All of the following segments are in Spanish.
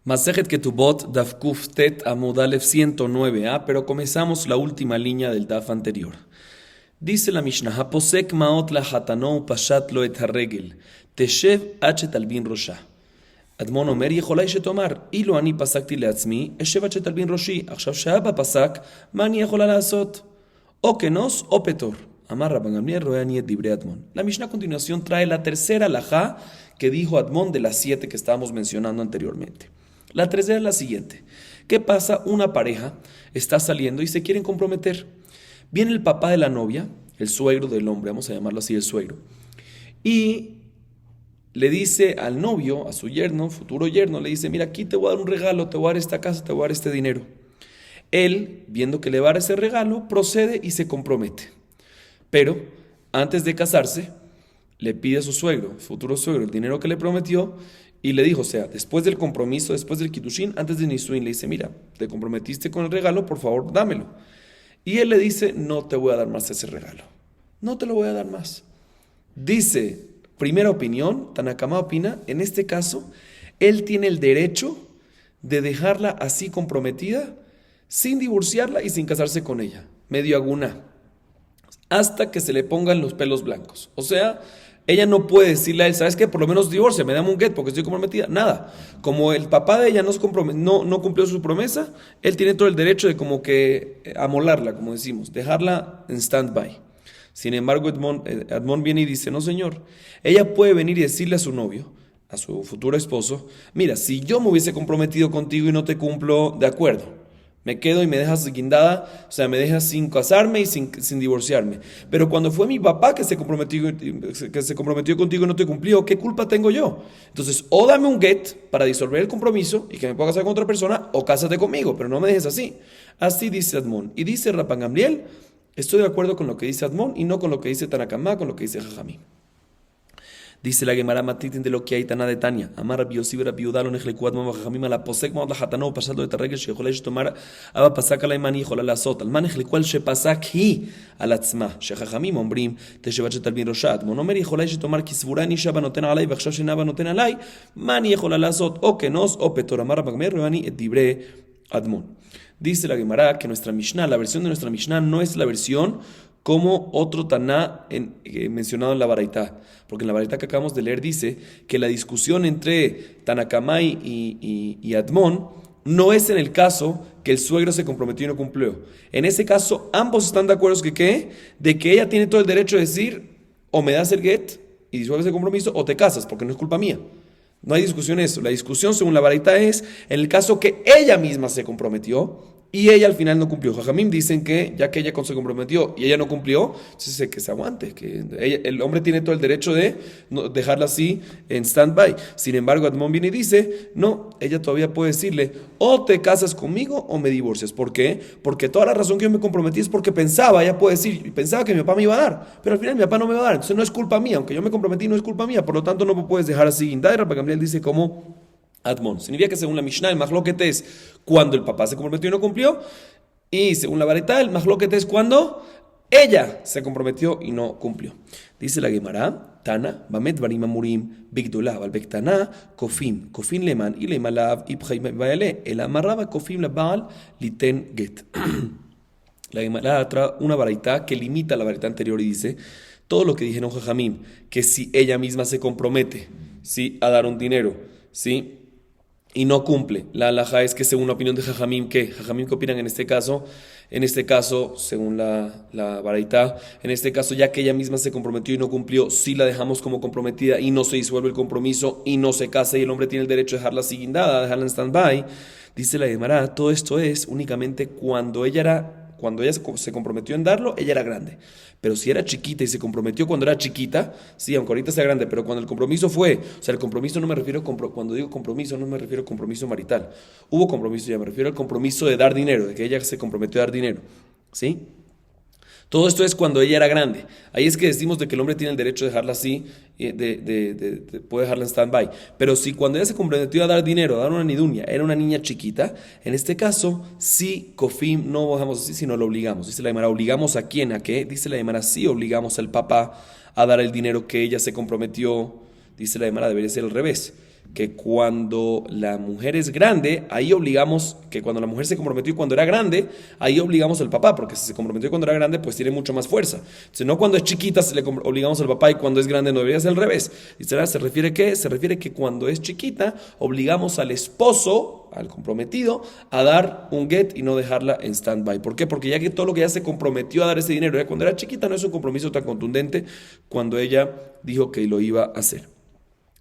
Masejet Ketubot, Daf Kuf Tet Amud Alef 109a, pero comenzamos la última línea del Daf anterior. Dice la Mishnah, Haposek maot la hatano pashat lo et haregel, teshev achet albin rosha. אדמון אומר, יכולה שתאמר, אילו אני פסקתי לעצמי, אשב עד שתלבין ראשי. עכשיו שהאבא פסק, מה אני יכולה לעשות? O kenos o petor. Amar Rabban Gamliel roeani et dibre Admon. La Mishnah a continuación trae la tercera alajá que dijo Admon de las 7 que estábamos mencionando anteriormente. La tercera es la siguiente. ¿Qué pasa? Una pareja está saliendo y se quieren comprometer. Viene el papá de la novia, el suegro del hombre, vamos a llamarlo así, el suegro, y le dice al novio, a su yerno, futuro yerno, le dice, mira, aquí te voy a dar un regalo, te voy a dar esta casa, te voy a dar este dinero. Él, viendo que le va a dar ese regalo, procede y se compromete. Pero, antes de casarse, le pide a su suegro, futuro suegro, el dinero que le prometió, y le dijo, o sea, después del compromiso, después del kiddushin, antes de Nisuin, le dice, mira, te comprometiste con el regalo, por favor, dámelo. Y él le dice, no te voy a dar más ese regalo. No te lo voy a dar más. Dice, primera opinión, Tanakama opina, en este caso, él tiene el derecho de dejarla así comprometida, sin divorciarla y sin casarse con ella, medio aguna, hasta que se le pongan los pelos blancos. O sea, ella no puede decirle a él, ¿sabes qué? Por lo menos divorcia, me dame un get porque estoy comprometida. Nada. Como el papá de ella no cumplió su promesa, él tiene todo el derecho de como que amolarla, como decimos, dejarla en stand-by. Sin embargo, Admon viene y dice, no señor, ella puede venir y decirle a su novio, a su futuro esposo, mira, si yo me hubiese comprometido contigo y no te cumplo, de acuerdo, me quedo y me dejas guindada, o sea, me dejas sin casarme y sin divorciarme. Pero cuando fue mi papá que se comprometió contigo y no te cumplió, ¿qué culpa tengo yo? Entonces, o dame un get para disolver el compromiso y que me pueda casar con otra persona, o cásate conmigo, pero no me dejes así. Así dice Admon. Y dice Rabban Gamliel, estoy de acuerdo con lo que dice Admon y no con lo que dice Tanakama, con lo que dice Jajamí. Dice la Gemara Matitin de lo que hay Taná de Tania. Amar Rabbi Yossi Rabbi Yehuda lo nejleku Admon Jajamim la posek maot la hatano pasado de tarregel שיכולה שתאמר אבא פסק עליי מה אני יכולה לעשות. על מה נחלקו על שפסק היא על עצמה. שחכמים אומרים תשב עד שתלבין ראשה. אדמון אומר יכולה שתאמר כי סבורה אני שאבא נותן עליי ועכשיו שאבא נותן עליי מה אני יכולה לעשות או כנוס או פטור. אמר רבן גמליאל רוני את דברי Admon. Dice la Gemara que nuestra Mishnah, la versión de nuestra Mishnah no es la versión como otro Taná mencionado en la Baraitá. Porque en la Baraitá que acabamos de leer dice que la discusión entre Tanakamai y Admon no es en el caso que el suegro se comprometió y no cumplió. En ese caso, ambos están de acuerdo que ¿qué? De que ella tiene todo el derecho de decir o me das el get y disuelves el compromiso o te casas, porque no es culpa mía. No hay discusión en eso. La discusión, según la Baraitá, es en el caso que ella misma se comprometió y ella al final no cumplió. Jajamim dicen que ya que ella se comprometió y ella no cumplió, entonces que se aguante, que el hombre tiene todo el derecho de dejarla así en stand-by. Sin embargo, Admon viene y dice, no, ella todavía puede decirle, o te casas conmigo o me divorcias. ¿Por qué? Porque toda la razón que yo me comprometí es porque ella puede decir, pensaba que mi papá me iba a dar, pero al final mi papá no me va a dar, entonces no es culpa mía, aunque yo me comprometí no es culpa mía, por lo tanto no me puedes dejar así. Rabban Gamliel dice como Admon. Significa que según la Mishnah, el mahloket es cuando el papá se comprometió y no cumplió. Y según la Baraitá, el mahloket es cuando ella se comprometió y no cumplió. Dice la Gemara, Tana, Bamet Barim Amurim, Bigdullah, Balbektana, Kofim, Kofim Leman, y Lemalav, Ibchaim Baele, el Amarraba, Kofim Labal, Liten Get. La Gemara trae una Baraitá que limita la Baraitá anterior y dice, todo lo que dijeron Jajamim, que si ella misma se compromete, ¿sí?, a dar un dinero, ¿sí?, y no cumple. La halajá es que según la opinión de Jajamim, ¿qué? Jajamim, ¿qué opinan en este caso? En este caso, según la Baraitá, en este caso, ya que ella misma se comprometió y no cumplió, si la dejamos como comprometida y no se disuelve el compromiso y no se casa y el hombre tiene el derecho de dejarla así guindada, dejarla en stand-by, dice la Gemara, todo esto es únicamente cuando ella se comprometió en darlo, ella era grande. Pero si era chiquita y se comprometió cuando era chiquita, sí, aunque ahorita sea grande, pero cuando el compromiso fue, o sea, el compromiso no me refiero, cuando digo compromiso, no me refiero a compromiso marital. Hubo compromiso, ya me refiero al compromiso de dar dinero, de que ella se comprometió a dar dinero, ¿sí? Todo esto es cuando ella era grande. Ahí es que decimos de que el hombre tiene el derecho de dejarla así, puede dejarla en stand-by. Pero si cuando ella se comprometió a dar dinero, a dar una niduña, era una niña chiquita, en este caso, sí, Kofim, no bajamos así, sino lo obligamos. Dice la Gemara, ¿obligamos a quién? ¿A qué? Dice la Gemara, sí, obligamos al papá a dar el dinero que ella se comprometió. Dice la Gemara, debería ser al revés. que cuando la mujer es grande, ahí obligamos, que cuando la mujer se comprometió cuando era grande, ahí obligamos al papá, porque si se comprometió cuando era grande, pues tiene mucho más fuerza. Entonces, no cuando es chiquita se le obligamos al papá y cuando es grande no debería ser al revés. Dice, ¿se refiere qué? Se refiere que cuando es chiquita, obligamos al esposo, al comprometido, a dar un get y no dejarla en stand-by. ¿Por qué? Porque ya que todo lo que ella se comprometió a dar ese dinero, ya cuando era chiquita, no es un compromiso tan contundente cuando ella dijo que lo iba a hacer.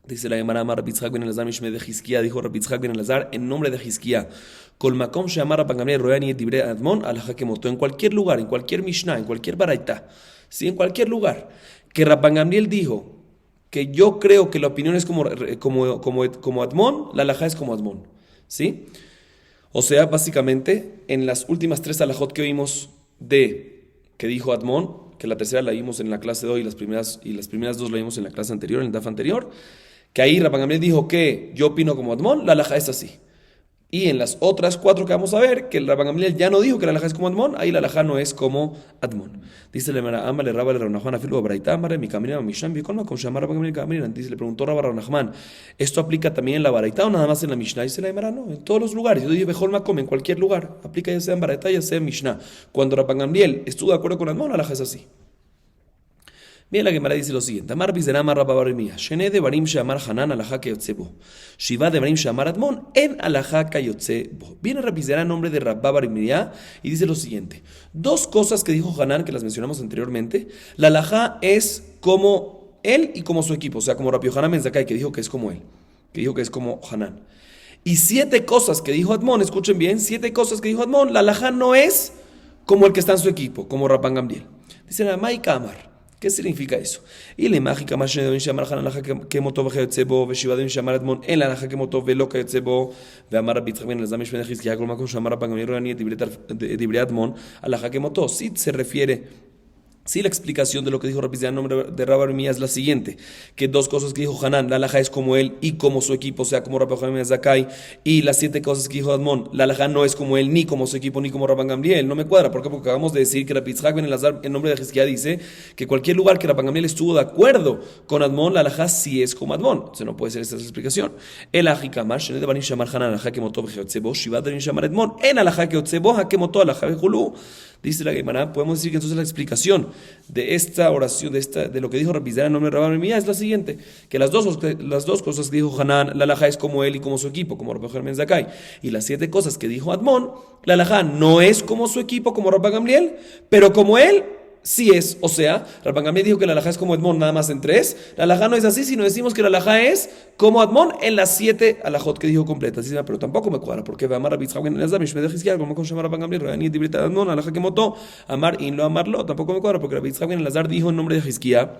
Dice la Gemara, Rabbi Yitzhak ben Elazar Mishme de Hizkia, dijo Rabbi Yitzhak ben Elazar en nombre de Hizkia, Kol makom she'amar Rabban Gamliel roeani et divrei Admon alajá kemoto, en cualquier lugar, en cualquier Mishnah, en cualquier Baraita, ¿sí? En cualquier lugar, que Rabban Gamliel dijo que yo creo que la opinión es como Admon, la alajá es como Admon, ¿sí? O sea, básicamente, en las últimas 3 alajot que vimos de que dijo Admon, que la tercera la vimos en la clase de hoy y las primeras 2 la vimos en la clase anterior, en el DAF anterior, que ahí Rabban Gamliel dijo que yo opino como Admon, la alajá es así. Y en las otras 4 que vamos a ver, que el Rabban Gamliel ya no dijo que la alajá es como Admon, ahí la alajá no es como Admon. Dice le Amale Rabba le Rabban Nachman afilu Braita Amare mi camina Mishnah vi con llamar Rabban Gamliel Gamliel. Dice le preguntó Rabban Nachman, ¿esto aplica también en la Baraita o nada más en la Mishnah? Dice la Gemara, no, en todos los lugares. Yo dije Bejol Makom, en cualquier lugar, aplica ya sea en Baraita ya sea en Mishnah. Cuando Rabban Gamliel estuvo de acuerdo con Admon, la alajá es así. Bien, la Gemara dice lo siguiente: Amar bizera amar Rabba bar Mía, Shene de barim sheamar Hanan alajá kayotze bo, Shiva de barim sheamar Admon en alajá kayotze bo. Viene Rabbi Zera en nombre de Rabba bar Mía y dice lo siguiente: 2 cosas que dijo Hanan, que las mencionamos anteriormente. La alajá es como él y como su equipo, o sea, como Rabbi Yohanan ben Zakkai, que dijo que es como él, que dijo que es como Hanan. Y 7 cosas que dijo Admon, escuchen bien, 7 cosas que dijo Admon, la alajá no es como el que está en su equipo, como Rabban Gamliel. Dice Ramay Kamar. ¿Qué significa eso? Y la mágica más de llamar Hanan la que moto vejetzebo ve Shiva de llamar Admon en la que moto ve loca etzebo ve amar Rabbi Yitzhak ben Elazar Mishme de Hizkia con más llamar Rabban Gamliel roani divrei Admon a la que moto. Si se refiere. Sí, la explicación de lo que dijo Rabbi Zera en nombre de Rabba bar Mía es la siguiente, que 2 cosas que dijo Hanan, la alajá es como él y como su equipo, o sea, como Rabbi Yohanan ben Zakkai, y las 7 cosas que dijo Admon, la alajá no es como él, ni como su equipo, ni como Rabban Gamliel, no me cuadra. ¿Por qué? Porque acabamos de decir que Rabbi Yitzhak ben Elazar en nombre de Hizkia dice que cualquier lugar que Rabban Gamliel estuvo de acuerdo con Admon, la alajá sí es como Admon. Entonces no puede ser esta explicación. El ajikamar, shene de banim shamar Hanan, alajá que moto vejetzebo, shiva de banim shamar Admon, en alajá que otzebo, ha que moto alajá vejulu. Dice la Gemara, podemos decir que entonces la explicación de esta oración, de lo que dijo Rabbi Zera en nombre de Rabba bar Mía es la siguiente, que las dos cosas que dijo Hanan, la alajá es como él y como su equipo, como Rabbi Yohanan ben Zakkai, y las 7 cosas que dijo Admon, la alajá no es como su equipo, como Rabban Gamliel, pero como él sí es. O sea, Rabban Gamliel dijo que la alajá es como Admon nada más en 3, la alajá no es así, sino decimos que la alajá es como Admon en las 7 alajot que dijo completas. Dice, pero tampoco me cuadra, porque amar Rabbi Yitzhak ben Elazar Mishme de Hizkia, como con llamar Rabban Gamliel roani divrei Admon alajá que moto amar in lo amarlo, tampoco me cuadra, porque Rabbi Yitzhak ben Elazar dijo en nombre de Hizkia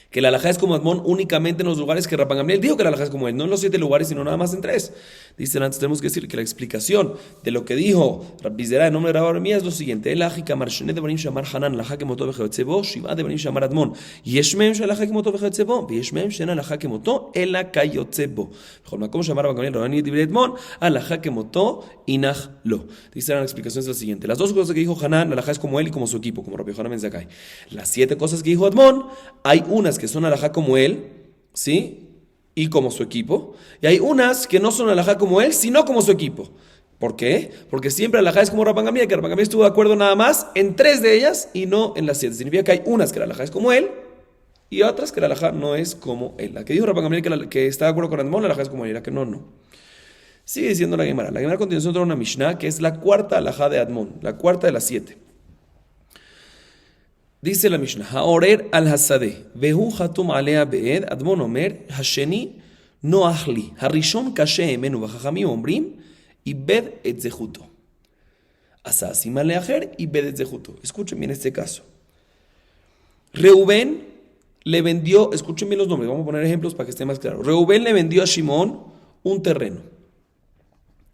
que la alajá es como Admon únicamente en los lugares que Rabban Gamliel dijo que la alajá es como él, no en los 7 lugares, sino nada más en 3. Dicen antes, tenemos que decir que la explicación de lo que dijo Rabbi Zera en nombre de Rabba bar Mía es lo siguiente: el ajika marshene de banim shamar Hanan alajá que moto vejetzebo, shiva de banim shamar Admon, yesh mehem shel alajá que moto vejetzebo, yesh mehem shel alajá que moto ela kayotzebo. Bechol makom shamar Rabban Gamliel roani divrei Admon, alajá que moto inach lo. Dicen la explicación es la siguiente: las 2 cosas que dijo Hanan, la alajá es como él y como su equipo, como Rabbi Yohanan ben Zakkai. Las 7 cosas que dijo Admon, hay unas que son alajá como él, ¿sí? Y como su equipo. Y hay unas que no son alajá como él, sino como su equipo. ¿Por qué? Porque siempre alajá es como Rabban Gamliel, que Rabban Gamliel estuvo de acuerdo nada más en 3 de ellas y no en las 7. Significa que hay unas que la alajá es como él y otras que la alajá no es como él. La que dijo Rabban Gamliel que está de acuerdo con Admon, la alajá es como él, y la que no, no. Sigue diciendo la Gemara. La Gemara a continuación trae una Mishnah que es la 4ª alajá de Admon, la 4ª de las 7. Dice la Mishnah, Haorer al Hasadeh, Vehu Hatum Alea Beed, Admon Omer, Hasheni no Ahli, Harishon Kashe Emenu Bajajami Ombrim, Ibed et Zehuto. Asasim Aleajer, Ibed et Zehuto. Escuchen bien este caso. Reubén le vendió, escuchen bien los nombres, vamos a poner ejemplos para que esté más claro. Reubén le vendió a Shimón un terreno.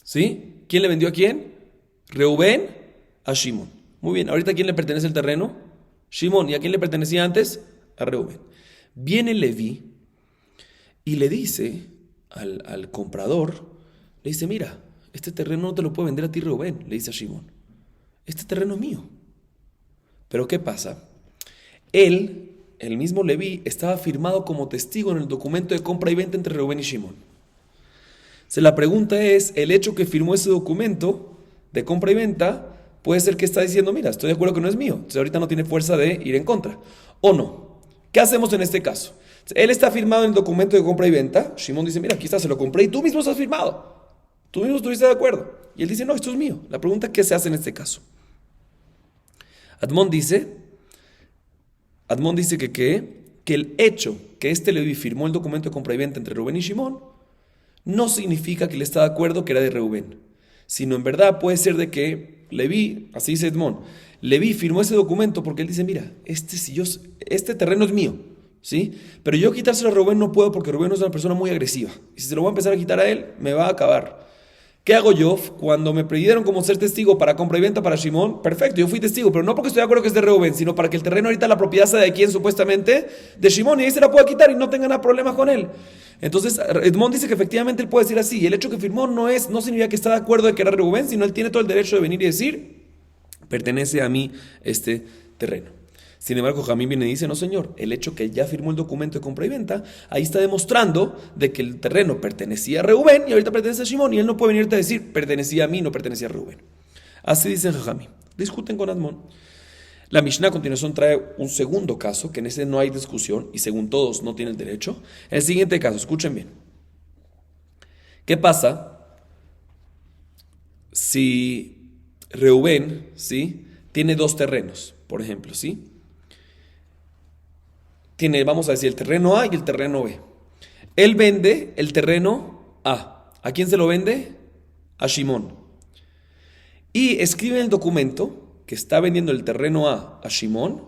¿Sí? ¿Quién le vendió a quién? Reubén a Shimón. Muy bien, ahorita ¿a quién le pertenece el terreno? Shimón. ¿Y a quién le pertenecía antes? A Reubén. Viene Leví y le dice al comprador, le dice, mira, este terreno no te lo puedo vender a ti, Reubén, le dice a Shimón. Este terreno es mío. Pero ¿qué pasa? El mismo Leví, estaba firmado como testigo en el documento de compra y venta entre Reubén y Shimón. Entonces, la pregunta es, el hecho que firmó ese documento de compra y venta puede ser que está diciendo, mira, estoy de acuerdo que no es mío, entonces ahorita no tiene fuerza de ir en contra, o no. ¿Qué hacemos en este caso? Él está firmado en el documento de compra y venta, Shimon dice, mira, aquí está, se lo compré y tú mismo estás firmado, tú mismo estuviste de acuerdo. Y él dice, no, esto es mío. La pregunta es, ¿qué se hace en este caso? Admon dice que el hecho que este Leví firmó el documento de compra y venta entre Rubén y Shimon no significa que él está de acuerdo que era de Rubén, sino en verdad puede ser de que Leví, así dice Edmond, Leví firmó ese documento porque él dice, mira, este terreno es mío, ¿sí? Pero yo quitárselo a Rubén no puedo porque Rubén es una persona muy agresiva. Y si se lo voy a empezar a quitar a él, me va a acabar. ¿Qué hago yo? Cuando me pidieron como ser testigo para compra y venta para Shimon, perfecto, yo fui testigo, pero no porque estoy de acuerdo que es de Reuben, sino para que el terreno ahorita la propiedad sea de quién supuestamente, de Shimon, y ahí se la pueda quitar y no tengan nada problemas con él. Entonces, Edmond dice que efectivamente él puede decir así, y el hecho que firmó no significa que está de acuerdo de que era Reuben, sino él tiene todo el derecho de venir y decir, pertenece a mí este terreno. Sin embargo, Jamín viene y dice, no señor, el hecho que ya firmó el documento de compra y venta, ahí está demostrando de que el terreno pertenecía a Reuben y ahorita pertenece a Shimon, y él no puede venirte a decir, pertenecía a mí, no pertenecía a Reuben. Así dice Jamín. Discuten con Admon. La Mishnah a continuación trae un segundo caso, que en ese no hay discusión, y según todos no tiene el derecho. El siguiente caso, escuchen bien. ¿Qué pasa si Reuben, ¿sí?, tiene dos terrenos, por ejemplo, ¿sí? Tiene, vamos a decir, el terreno A y el terreno B. Él vende el terreno A. ¿A quién se lo vende? A Shimon. Y escribe en el documento que está vendiendo el terreno A Shimon,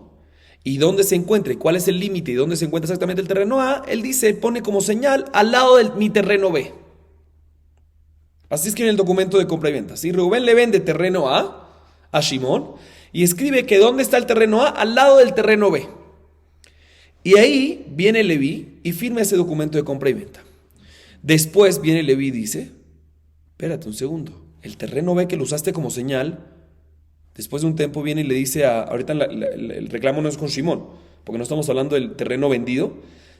y dónde se encuentra y cuál es el límite y dónde se encuentra exactamente el terreno A, él dice, pone como señal al lado de mi terreno B. Así escribe en el documento de compra y venta. ¿Sí? Rubén le vende terreno A Shimon y escribe que dónde está el terreno A al lado del terreno B. Y ahí viene Leví y firma ese documento de compra y venta. Después viene Leví y dice, espérate un segundo, el terreno B que lo usaste como señal, después de un tiempo viene y le dice, ahorita el reclamo no es con Shimon, porque no estamos hablando del terreno vendido,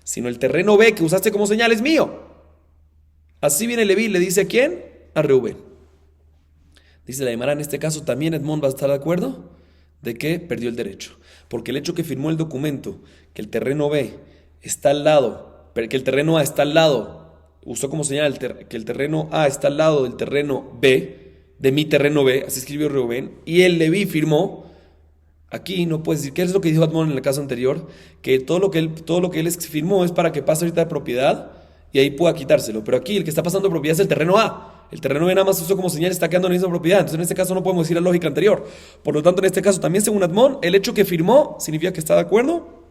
sino el terreno B que usaste como señal es mío. Así viene Leví y le dice, ¿a quién? A Reuben. Dice la Gemara, en este caso también Edmond va a estar de acuerdo de que perdió el derecho. Porque el hecho que firmó el documento, que el terreno B está al lado, pero que el terreno A está al lado, usó como señal que el terreno A está al lado del terreno B, de mi terreno B, así escribió Reuben, y el Leví firmó, aquí no puedes decir, ¿qué es lo que dijo Admon en el caso anterior? Que todo lo que él firmó es para que pase ahorita de propiedad y ahí pueda quitárselo. Pero aquí el que está pasando de propiedad es el terreno A. El terreno B nada más usó como señal, está quedando en la misma propiedad. Entonces en este caso no podemos decir la lógica anterior. Por lo tanto, en este caso también según Admon, el hecho que firmó significa que está de acuerdo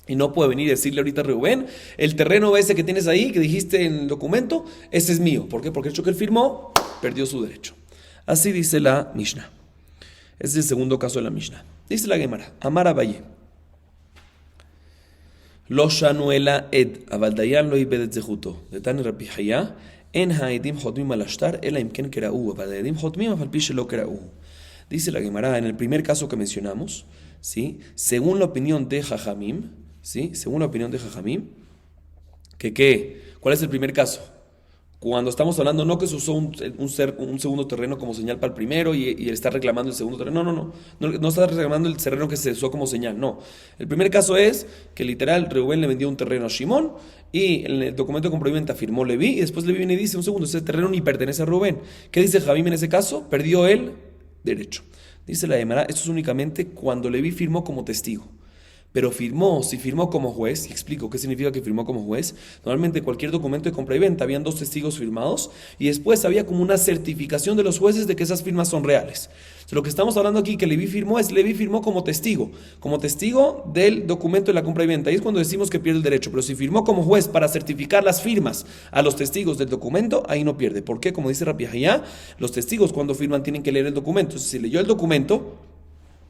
y no puede venir y decirle ahorita a Reuben, el terreno ese que tienes ahí, que dijiste en el documento, ese es mío. ¿Por qué? Porque el hecho que él firmó, perdió su derecho. Así dice la Mishnah. Ese es el segundo caso de la Mishnah. Dice la Gemara, Amar Abaye. Lo shanuela ed, avaldayan lo ibedet zehuto. De Tani Rabbi Haya, en haedim hotmim al ashtar, ela imken kerau, avaldayadim hotmim afal pi shelo kerau. Dice la Gemara, en el primer caso que mencionamos, ¿sí?, según la opinión de Jajamim, ¿sí?, según la opinión de Jajamim, ¿cuál es el primer caso? Cuando estamos hablando no que se usó un segundo terreno como señal para el primero y él está reclamando el segundo terreno. No está reclamando el terreno que se usó como señal, no. El primer caso es que literal Reuben le vendió un terreno a Shimon y en el documento de compra y venta firmó Leví y después Leví viene y dice, un segundo, ese terreno ni pertenece a Reuben. ¿Qué dice Jamim en ese caso? Perdió el derecho. Dice la Gemara, esto es únicamente cuando Leví firmó como testigo. Pero si firmó como juez, y explico qué significa que firmó como juez. Normalmente cualquier documento de compra y venta habían dos testigos firmados y después había como una certificación de los jueces de que esas firmas son reales. Entonces, lo que estamos hablando aquí que Leví firmó como testigo del documento de la compra y venta. Y es cuando decimos que pierde el derecho. Pero si firmó como juez para certificar las firmas a los testigos del documento, ahí no pierde. ¿Por qué? Como dice Rabbi Haya, los testigos cuando firman tienen que leer el documento. Entonces, si leyó el documento,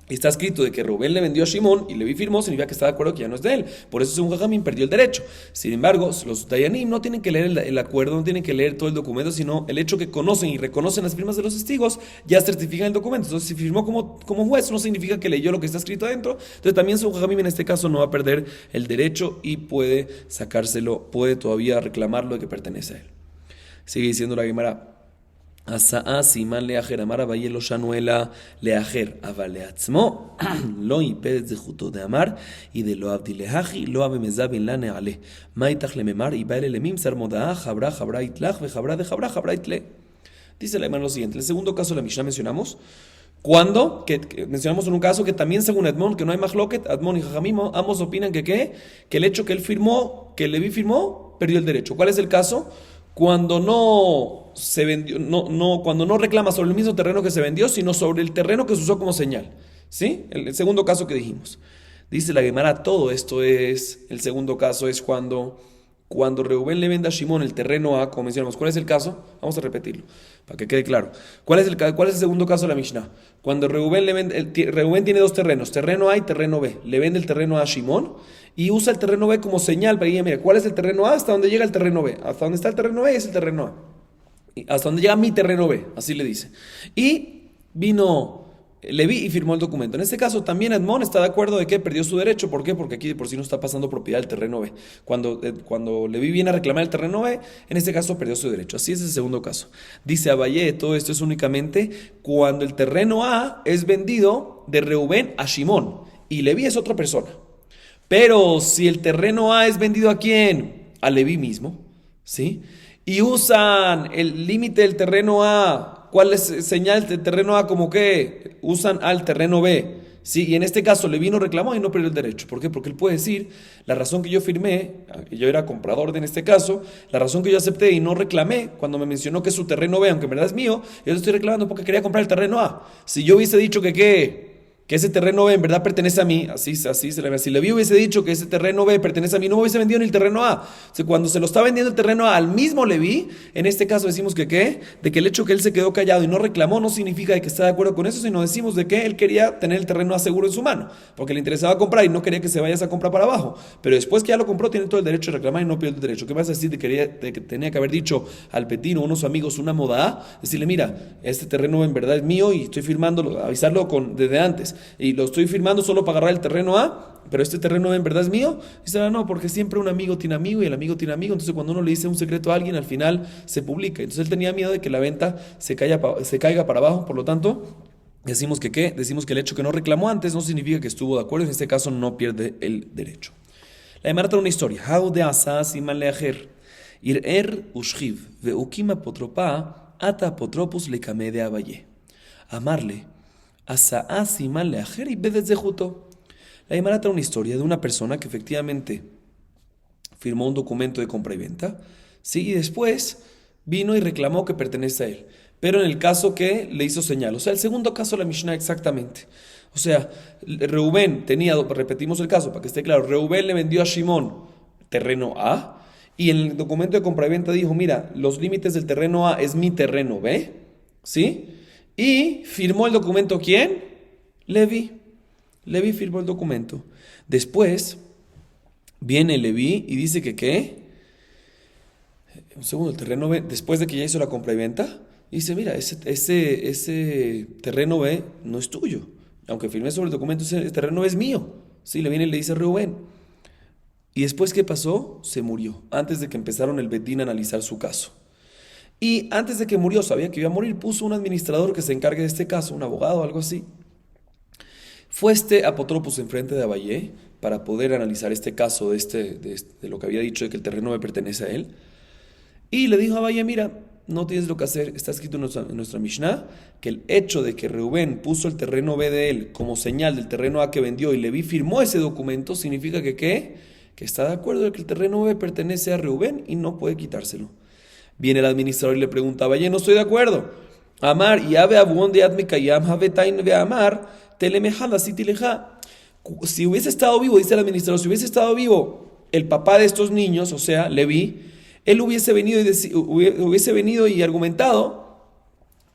está escrito de que Reuben le vendió a Shimon y Leví firmó, significa que está de acuerdo que ya no es de él. Por eso según Jajamim perdió el derecho. Sin embargo, los Dayanim no tienen que leer el acuerdo, no tienen que leer todo el documento, sino el hecho que conocen y reconocen las firmas de los testigos, ya certifican el documento. Entonces, si firmó como juez, no significa que leyó lo que está escrito adentro. Entonces, también según Jajamim en este caso no va a perder el derecho y puede sacárselo, puede todavía reclamarlo de que pertenece a él. Sigue diciendo la Gemara. Asa'a siman leajer, amar Abaye lo shanuela leajer, avaleatzmo, lo imped zehuto de amar, y de lo abdi lehaji, lo abemezabin la neale, maitach le memar, y baile le mimsar modaa, jabra itlach, ve jabra itle. Dice la Gemara lo siguiente, el segundo caso de la Mishnah mencionamos, cuando, que mencionamos en un caso que también según Edmond, que no hay mahloket, Edmond y Jajamim, ambos opinan que el hecho que él firmó, que Leví firmó, perdió el derecho. ¿Cuál es el caso? Cuando no se vendió, cuando no reclama sobre el mismo terreno que se vendió, sino sobre el terreno que se usó como señal. ¿Sí? El segundo caso que dijimos. Dice la Gemara, todo esto es, el segundo caso es cuando Reubén le vende a Shimón el terreno A, como mencionamos. ¿Cuál es el caso? Vamos a repetirlo, para que quede claro. ¿Cuál es el segundo caso de la Mishnah? Cuando Reubén Reubén tiene dos terrenos, terreno A y terreno B. Le vende el terreno A a Shimón y usa el terreno B como señal para que diga, mira, ¿cuál es el terreno A? Hasta donde llega el terreno B. Hasta donde está el terreno B es el terreno A. Y hasta donde llega mi terreno B, así le dice. Y vino Leví y firmó el documento. En este caso también Edmond está de acuerdo de que perdió su derecho. ¿Por qué? Porque aquí de por sí no está pasando propiedad del terreno B. Cuando Leví viene a reclamar el terreno B, en este caso perdió su derecho. Así es el segundo caso. Dice Abaye, todo esto es únicamente cuando el terreno A es vendido de Reubén a Shimón y Leví es otra persona. Pero si el terreno A es vendido ¿a quién? A Leví mismo, ¿sí? Y usan el límite del terreno A. ¿Cuál es señal del terreno A? Como que usan al terreno B. Sí, y en este caso le vino, reclamó y no perdió el derecho. ¿Por qué? Porque él puede decir, la razón que yo firmé, yo era comprador en este caso, la razón que yo acepté y no reclamé cuando me mencionó que es su terreno B, aunque en verdad es mío, yo estoy reclamando porque quería comprar el terreno A. Si yo hubiese dicho que ese terreno B en verdad pertenece a mí, así se le ve. Si Leví hubiese dicho que ese terreno B pertenece a mí, no me hubiese vendido ni el terreno A. O sea, cuando se lo está vendiendo el terreno A al mismo Leví, en este caso decimos de que el hecho que él se quedó callado y no reclamó no significa de que está de acuerdo con eso, sino decimos de que él quería tener el terreno A seguro en su mano, porque le interesaba comprar y no quería que se vaya esa compra para abajo. Pero después que ya lo compró, tiene todo el derecho de reclamar y no pierde el derecho. ¿Qué vas a decir de que tenía que haber dicho al Petino o unos amigos una moda A? Decirle, mira, este terreno en verdad es mío y estoy firmándolo, avisarlo desde antes. Y lo estoy firmando solo para agarrar el terreno A, pero este terreno en verdad es mío. Dice, no, porque siempre un amigo tiene amigo y el amigo tiene amigo. Entonces cuando uno le dice un secreto a alguien, al final se publica. Entonces él tenía miedo de que la venta se caiga para abajo. Por lo tanto, decimos que el hecho que no reclamó antes no significa que estuvo de acuerdo. En este caso no pierde el derecho. La Gemara trae una historia. How de asa siman leajer ir ushchiv veukim apotropa ata apotropus le kame de Abaye. Amarle Asa'a siman leajer y bedes de juto. La Gemara trae una historia de una persona que efectivamente firmó un documento de compra y venta, ¿sí? Y después vino y reclamó que pertenece a él. Pero en el caso que le hizo señal, o sea, el segundo caso de la Mishnah exactamente. O sea, Reubén repetimos el caso para que esté claro, Reubén le vendió a Shimón terreno A y en el documento de compra y venta dijo, mira, los límites del terreno A es mi terreno B, ¿sí? Y firmó el documento ¿quién? Leví. Leví firmó el documento. Después viene Leví y dice que ¿qué? Un segundo, el terreno B, después de que ya hizo la compra y venta, dice, mira, ese terreno B no es tuyo. Aunque firmé sobre el documento, ese terreno B es mío. Sí, le viene y le dice a Reubén. Y después, ¿qué pasó? Se murió, antes de que empezaron el Betín a analizar su caso. Y antes de que murió, sabía que iba a morir, puso un administrador que se encargue de este caso, un abogado o algo así. Fue este apotropos enfrente de Abaye para poder analizar este caso de lo que había dicho de que el terreno me pertenece a él. Y le dijo a Abaye, mira, no tienes lo que hacer, está escrito en nuestra Mishnah que el hecho de que Reubén puso el terreno B de él como señal del terreno A que vendió y Leví firmó ese documento, significa que está de acuerdo de que el terreno B pertenece a Reubén y no puede quitárselo. Viene el administrador y le pregunta, Abaye, no estoy de acuerdo. Amar, y ave abuón de admekayam, havetain ve amar, telemejala sitileja. Si hubiese estado vivo, dice el administrador, si hubiese estado vivo el papá de estos niños, o sea, Leví, él hubiese venido y argumentado,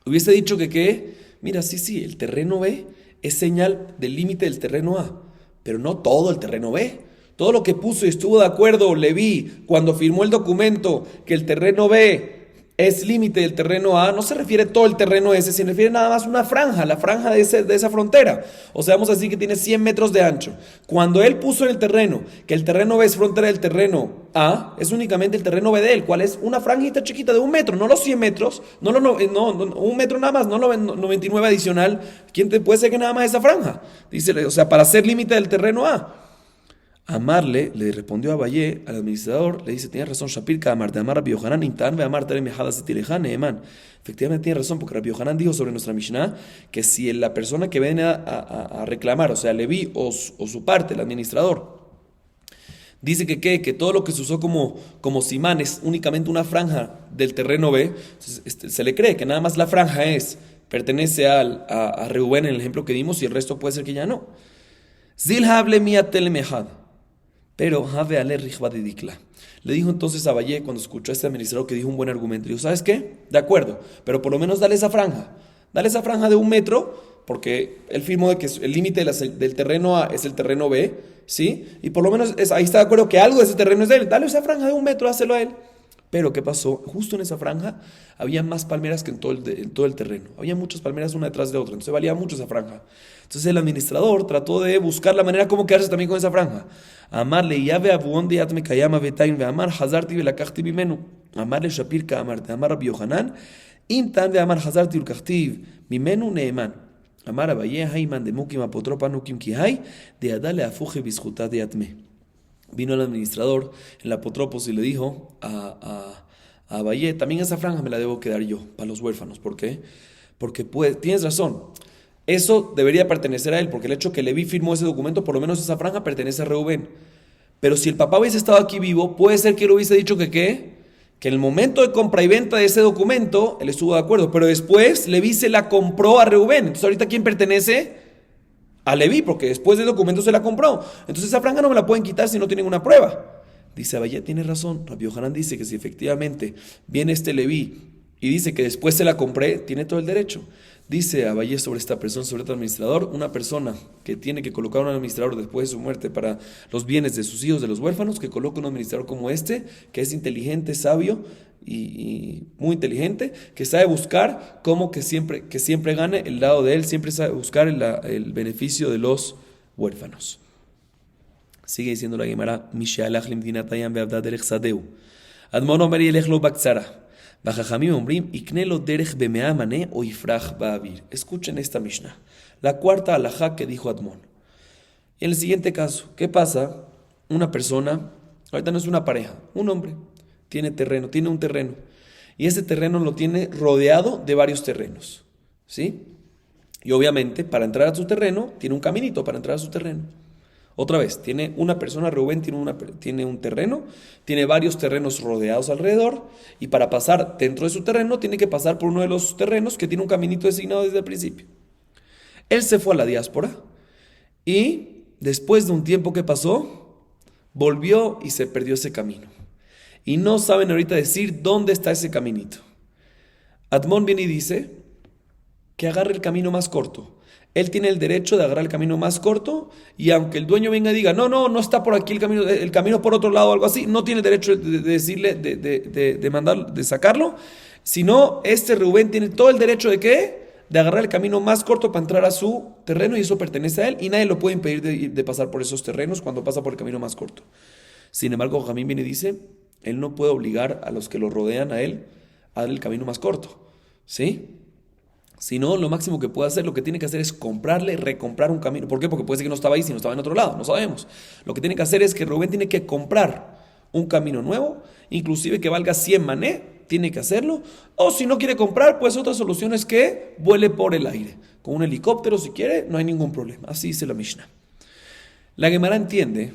hubiese dicho que mira, sí, el terreno B es señal del límite del terreno A, pero no todo el terreno B. Todo lo que puso y estuvo de acuerdo Leví cuando firmó el documento que el terreno B es límite del terreno A, no se refiere todo el terreno ese, se refiere nada más una franja, la franja de esa frontera. O sea, vamos a decir que tiene 100 metros de ancho. Cuando él puso en el terreno, que el terreno B es frontera del terreno A, es únicamente el terreno B de él, cual es una franjita chiquita de 1 metro, no los 100 metros, no, 1 metro nada más, no 99 adicional. ¿Quién te puede ser que nada más esa franja? Dice, o sea, para ser límite del terreno A. Amarle le respondió a Abayé, al administrador, le dice, tienes razón, Shapir, que amar, de amar Rabbi Yohanan, intan, ve amar, tere mejadas de tirejan, eman. Efectivamente tiene razón, porque Rabbi Yohanan dijo sobre nuestra Mishnah que si la persona que viene a reclamar, o sea, Leví o su parte, el administrador, dice que todo lo que se usó como simán es únicamente una franja del terreno B, entonces, se le cree que nada más la franja pertenece a Reubén en el ejemplo que dimos y el resto puede ser que ya no. Zilhable miatel mejad. Pero Have Ale Rijba de Dikla. Le dijo entonces a Abayé, cuando escuchó a este administrador que dijo un buen argumento, dijo, ¿sabes qué? De acuerdo, pero por lo menos dale esa franja. Dale esa franja de 1 metro, porque él firmó de que el límite del terreno A es el terreno B, ¿sí? Y por lo menos ahí está de acuerdo que algo de ese terreno es de él. Dale esa franja de 1 metro, hácelo a él. Pero ¿qué pasó? Justo en esa franja había más palmeras que en todo el terreno. Había muchas palmeras una detrás de otra, entonces valía mucho esa franja. Entonces el administrador trató de buscar la manera como quedarse también con esa franja. Amarle llave abuón de atme kayama betain ve amar hazarti velakachti bimenu. Amarle shapir ka amarte amar Rabbi Yohanan intan ve amar hazarti ulkachti bimenu neeman. Amar Abayé hayman de mukim apotropa nukim kihai de adale afuje bisjuta de atme. Vino el administrador, el apotropos, y le dijo a Abayé, también esa franja me la debo quedar yo, para los huérfanos. ¿Por qué? Porque tienes razón, eso debería pertenecer a él, porque el hecho que Leví firmó ese documento, por lo menos esa franja pertenece a Reubén. Pero si el papá hubiese estado aquí vivo, puede ser que él hubiese dicho que en el momento de compra y venta de ese documento, él estuvo de acuerdo, pero después Leví se la compró a Reubén. Entonces ahorita ¿quién pertenece? A Leví, porque después del documento se la compró. Entonces esa franja no me la pueden quitar si no tienen una prueba. Dice Abayé, tiene razón. Rabbi Yohanan dice que si efectivamente viene este Leví y dice que después se la compré, tiene todo el derecho. Dice Abayé sobre esta persona, sobre otro administrador, una persona que tiene que colocar un administrador después de su muerte para los bienes de sus hijos, de los huérfanos, que coloque un administrador como este, que es inteligente, sabio y muy inteligente, que sabe buscar cómo que siempre gane el lado de él, siempre sabe buscar el beneficio de los huérfanos. Sigue diciendo la Gemara, Mishalach limdinatayam be'avdad derech sadeu. Admon omer yelech lo bakzara. Bajajamim ombrim iknelo derech bemea mané o ifrach ba'avir. Escuchen esta Mishnah, la cuarta alajá que dijo Admon. En el siguiente caso, ¿qué pasa? Una persona, ahorita no es una pareja, un hombre, tiene un terreno, y ese terreno lo tiene rodeado de varios terrenos, ¿sí? Y obviamente, para entrar a su terreno, tiene un caminito para entrar a su terreno. Otra vez, tiene una persona, Reubén tiene un terreno, tiene varios terrenos rodeados alrededor, y para pasar dentro de su terreno, tiene que pasar por uno de los terrenos que tiene un caminito designado desde el principio. Él se fue a la diáspora, y después de un tiempo que pasó, volvió y se perdió ese camino. Y no saben ahorita decir dónde está ese caminito. Admon viene y dice que agarre el camino más corto. Él tiene el derecho de agarrar el camino más corto, y aunque el dueño venga y diga, no está por aquí el camino por otro lado o algo así, no tiene el derecho de decirle, de mandar, de sacarlo, sino este Reubén tiene todo el derecho de agarrar el camino más corto para entrar a su terreno, y eso pertenece a él, y nadie lo puede impedir de pasar por esos terrenos cuando pasa por el camino más corto. Sin embargo, Jamín viene y dice, él no puede obligar a los que lo rodean a él a darle el camino más corto, ¿sí? Si no, lo máximo que puede hacer, lo que tiene que hacer es recomprar un camino. ¿Por qué? Porque puede ser que no estaba ahí, sino estaba en otro lado, no sabemos. Lo que tiene que hacer es que Reubén tiene que comprar un camino nuevo, inclusive que valga 100 mané, tiene que hacerlo. O si no quiere comprar, pues otra solución es que vuele por el aire. Con un helicóptero, si quiere, no hay ningún problema. Así dice la Mishnah. La Gemara entiende,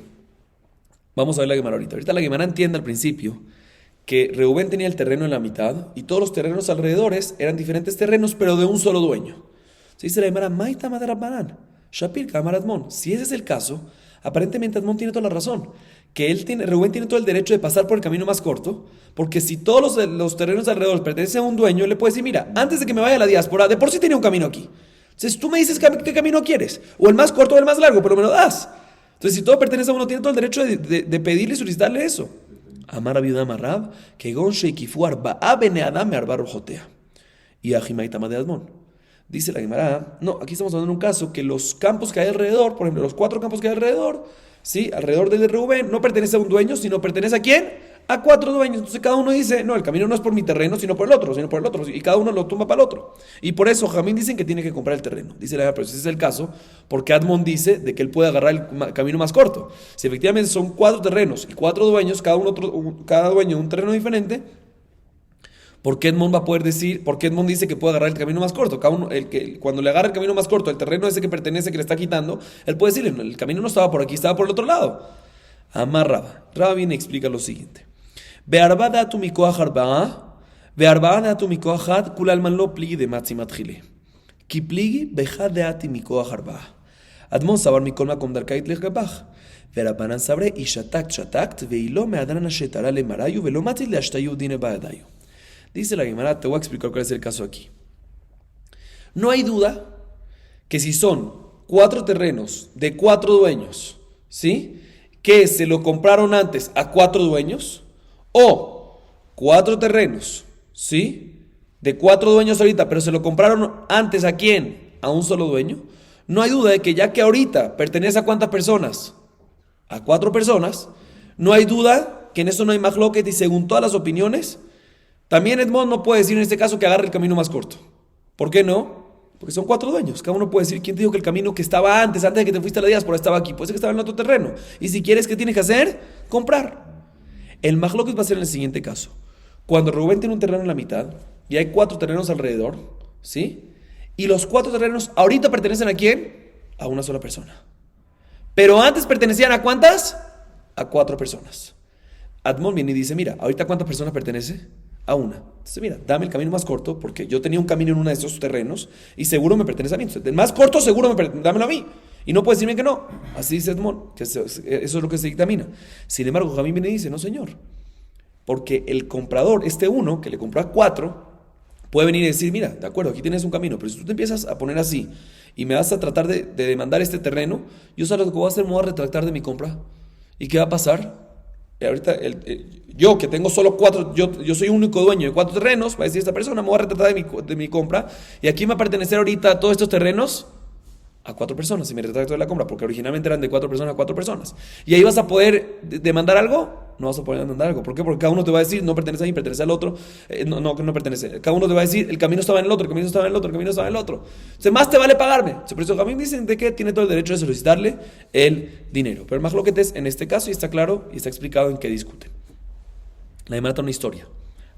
vamos a ver la Gemara ahorita. Ahorita la Gemara entiende al principio que Reubén tenía el terreno en la mitad y todos los terrenos alrededores eran diferentes terrenos, pero de un solo dueño. Se dice la Gemara, Maita Madarabbanan, Shapir Kamar Admon. Si ese es el caso, aparentemente Admon tiene toda la razón. Que Reubén tiene todo el derecho de pasar por el camino más corto, porque si todos los terrenos alrededor pertenecen a un dueño, le puede decir, mira, antes de que me vaya a la diáspora, de por sí tenía un camino aquí. Entonces tú me dices qué camino quieres, o el más corto o el más largo, pero me lo das. Entonces si todo pertenece a uno, tiene todo el derecho de pedirle y solicitarle eso. Amar Abiudam Amarrab, que Gon Sheikifu Arba'a Bene Adam Arba Rojotea. Y Ajimaitama de Admon. Dice la Gemara, no, aquí estamos hablando de un caso que los campos que hay alrededor, por ejemplo, los 4 campos que hay alrededor, ¿sí? Alrededor del de Reubén, no pertenece a un dueño, sino pertenece ¿a quién? A 4 dueños. Entonces cada uno dice, no, el camino no es por mi terreno, sino por el otro, y cada uno lo tumba para el otro. Y por eso Jamín dicen que tiene que comprar el terreno. Dice la Gemara, pero si ese es el caso, porque Admon dice de que él puede agarrar el camino más corto. Si efectivamente son 4 terrenos y 4 dueños, cada dueño un terreno diferente, ¿por qué Edmond va a poder decir, por qué Edmond dice que puede agarrar el camino más corto? Cada uno, cuando le agarra el camino más corto, el terreno ese que pertenece, que le está quitando, él puede decirle, no, el camino no estaba por aquí, estaba por el otro lado. Amar Raba. Raba viene y explica lo siguiente. Be'arba datu mikoach arba'a, be'arba'a datu mikoach had, kul alman lo pligi de matzi matchile. Ki pligi bechad deati mikoach arba'a. Admon sabar mikol makom darkait lechgabach. Ve'rabanan sabre ishatak chatakt, ve'ilo me'adran ashetara le marayu, ve'lo matit le ashtayu dine ba'adayu. Dice la Gemara, te voy a explicar cuál es el caso aquí. No hay duda que si son 4 terrenos de 4 dueños, ¿sí? Que se lo compraron antes a 4 dueños, o 4 terrenos, ¿sí? De 4 dueños ahorita, pero se lo compraron antes ¿a quién? A un solo dueño. No hay duda de que ya que ahorita pertenece a ¿cuántas personas? A 4 personas. No hay duda que en eso no hay majloquet y según todas las opiniones, también Edmond no puede decir en este caso que agarre el camino más corto. ¿Por qué no? Porque son 4 dueños. Cada uno puede decir, ¿quién te dijo que el camino que estaba antes de que te fuiste a la diáspora estaba aquí? Puede ser que estaba en otro terreno. Y si quieres, ¿qué tienes que hacer? Comprar. El majloquet va a ser en el siguiente caso. Cuando Rubén tiene un terreno en la mitad y hay 4 terrenos alrededor, ¿sí? Y los 4 terrenos ahorita pertenecen ¿a quién? A una sola persona. Pero antes pertenecían ¿a cuántas? A 4 personas. Admon viene y dice, mira, ¿ahorita cuántas personas pertenece? A una. Entonces, mira, dame el camino más corto porque yo tenía un camino en uno de esos terrenos y seguro me pertenece a mí. Entonces, el más corto seguro dámelo a mí. Y no puedes decirme que no. Así dice Edmond, que eso es lo que se dictamina. Sin embargo, Jamín viene y dice, no señor. Porque el comprador, este uno, que le compró a 4, puede venir y decir, mira, de acuerdo, aquí tienes un camino, pero si tú te empiezas a poner así y me vas a tratar de demandar este terreno, yo sabes lo que voy a hacer, me voy a retractar de mi compra. ¿Y qué va a pasar? Ahorita, yo que tengo solo 4, yo soy único dueño de 4 terrenos, va a decir esta persona, me voy a retratar de mi compra, y aquí me va a pertenecer ahorita todos estos terrenos a 4 personas, y me retracto de la compra, porque originalmente eran de 4 personas a 4 personas. ¿Y ahí vas a poder demandar algo? No vas a poder demandar algo. ¿Por qué? Porque cada uno te va a decir, no pertenece a mí, pertenece al otro. No pertenece. Cada uno te va a decir, el camino estaba en el otro, el camino estaba en el otro, el camino estaba en el otro. Entonces, más te vale pagarme. Por eso Jamín dicen de que tiene todo el derecho de solicitarle el dinero. Pero el majloquet es en este caso, y está claro, y está explicado en qué discuten. La Gemara trae una historia.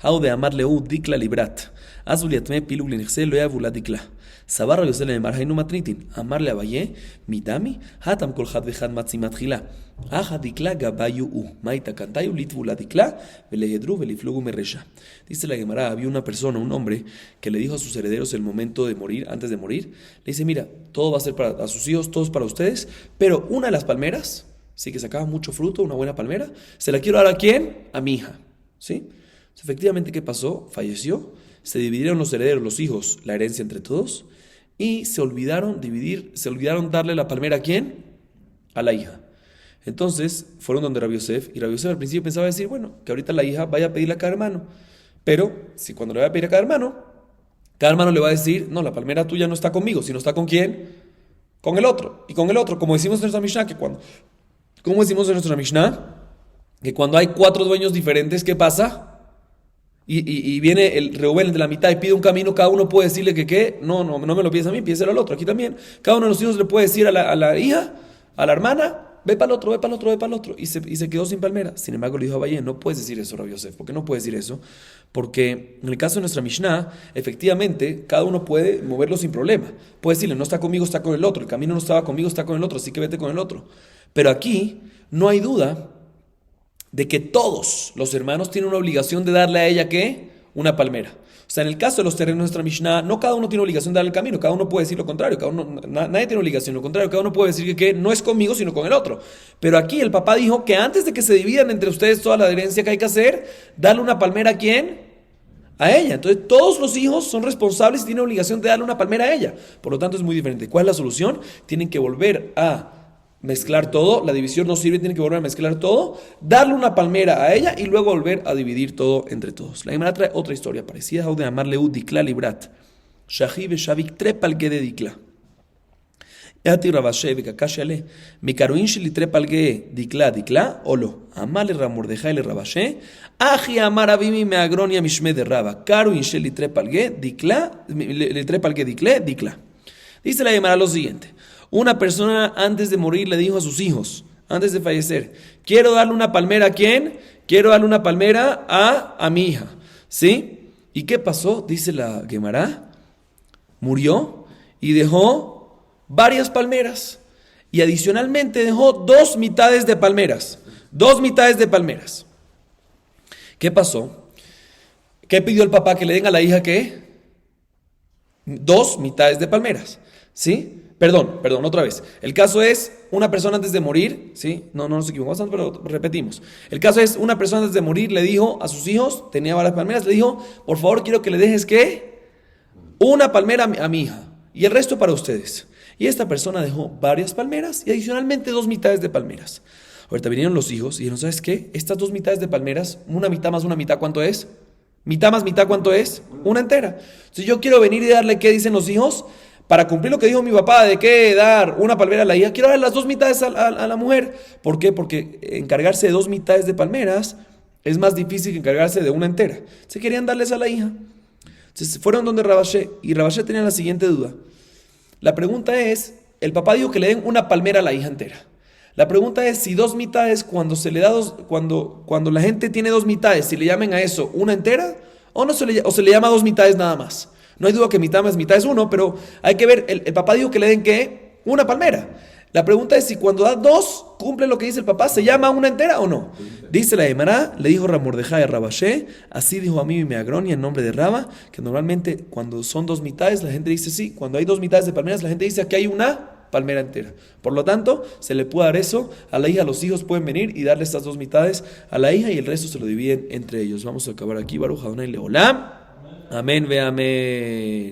How de amar leu dikla librat. Azuliatme pilug linexel lo yavula dikla. Sabar Rabbi Yosef le Emar Hainu Matnitin. Amar le Abaye, Mitami, Hatam kol had vejad matzimat chila. Aja dikla gabayu u. Maita kantayu litvula dikla, velehedru veliflugu meresha. Dice la Gemara, había una persona, un hombre, que le dijo a sus herederos el momento de morir, antes de morir, le dice, mira, todo va a ser para sus hijos, todo es para ustedes, pero una de las palmeras, sí que sacaba mucho fruto, una buena palmera, se la quiero dar ¿a quién? A mi hija, ¿sí? Efectivamente, ¿qué pasó? Falleció, se dividieron los herederos, los hijos, la herencia entre todos, y se olvidaron darle la palmera ¿a quién? A la hija. Entonces fueron donde Rabbi Yosef, y Rabbi Yosef al principio pensaba decir, bueno, que ahorita la hija vaya a pedirle a cada hermano, pero si cuando le vaya a pedir a cada hermano le va a decir, no, la palmera tuya no está conmigo, sino está ¿con quién? Con el otro, y con el otro, como decimos en nuestra Mishnah, que cuando hay 4 dueños diferentes, ¿qué pasa? Y viene el Reubén de la mitad y pide un camino, cada uno puede decirle que ¿qué? No me lo pides a mí, pídeselo al otro. Aquí también, cada uno de los hijos le puede decir a la hija, a la hermana, ve para el otro, ve para el otro, ve para el otro. Y se quedó sin palmera. Sin embargo, le dijo a Abaye, no puedes decir eso, Rabbi Yosef. ¿Por qué no puedes decir eso? Porque en el caso de nuestra Mishnah, efectivamente, cada uno puede moverlo sin problema. Puede decirle, no está conmigo, está con el otro. El camino no estaba conmigo, está con el otro, así que vete con el otro. Pero aquí no hay duda de que todos los hermanos tienen una obligación de darle a ella, ¿qué? Una palmera. O sea, en el caso de los terrenos de nuestra Mishnah, no cada uno tiene obligación de darle el camino, cada uno puede decir lo contrario, nadie tiene obligación, lo contrario, cada uno puede decir que no es conmigo, sino con el otro. Pero aquí el papá dijo que antes de que se dividan entre ustedes toda la herencia que hay que hacer, darle una palmera ¿a quién? A ella. Entonces todos los hijos son responsables y tienen obligación de darle una palmera a ella. Por lo tanto es muy diferente. ¿Cuál es la solución? Tienen que volver a mezclar todo, la división no sirve, tiene que volver a mezclar todo, darle una palmera a ella y luego volver a dividir todo entre todos. La Gemara trae otra historia parecida, de amarle Dikla Librat, Shahi Beshavik Trepalge de Dikla. Yati Rabashe Bekakashale, Mikaruin Shili Trepalge Dikla, Olo, Amale Ramordejai le Rabashe, Aji Amarabimi me agronia Mishme de Raba, Karuin Shili Trepalge Dikla, le Trepalge Dikla. Dice la Gemara lo siguiente. Una persona antes de morir le dijo a sus hijos, antes de fallecer, quiero darle una palmera ¿a quién? Quiero darle una palmera a mi hija. ¿Sí? ¿Y qué pasó? Dice la Gemara, murió y dejó varias palmeras. Y adicionalmente dejó 2 mitades de palmeras. 2 mitades de palmeras. ¿Qué pasó? ¿Qué pidió el papá? Que le den a la hija ¿qué? 2 mitades de palmeras. ¿Sí? Perdón, otra vez. El caso es una persona antes de morir, ¿sí? No nos equivocamos, pero repetimos. El caso es una persona antes de morir le dijo a sus hijos, tenía varias palmeras, le dijo, por favor quiero que le dejes ¿qué? Una palmera a mi hija y el resto para ustedes. Y esta persona dejó varias palmeras y adicionalmente 2 mitades de palmeras. Ahorita vinieron los hijos y dijeron, ¿sabes qué? Estas 2 mitades de palmeras, una mitad más una mitad, ¿cuánto es? Mitad más mitad, ¿cuánto es? Una entera. Si yo quiero venir y darle, ¿qué dicen los hijos? Para cumplir lo que dijo mi papá de que dar una palmera a la hija, quiero dar las 2 mitades a la mujer. ¿Por qué? Porque encargarse de 2 mitades de palmeras es más difícil que encargarse de una entera. Se querían darles a la hija. Entonces fueron donde Rabashe y Rabashe tenía la siguiente duda. La pregunta es, el papá dijo que le den una palmera a la hija entera. La pregunta es si 2 mitades, cuando se le da cuando la gente tiene 2 mitades, si le llaman a eso una entera o se le llama 2 mitades nada más. No hay duda que mitad más mitad es 1, pero hay que ver, el papá dijo que le den ¿qué? Una palmera. La pregunta es si cuando da 2, cumple lo que dice el papá, ¿se llama una entera o no? Dice la Gemara, le dijo Ramordejai a Rabashe, así dijo a mí y me agronia en nombre de Raba, que normalmente cuando son 2 mitades, la gente dice sí, cuando hay 2 mitades de palmeras, la gente dice que hay una palmera entera. Por lo tanto, se le puede dar eso a la hija, los hijos pueden venir y darle estas 2 mitades a la hija y el resto se lo dividen entre ellos. Vamos a acabar aquí, Baruch Adonai Leolam. Amén, ve amén.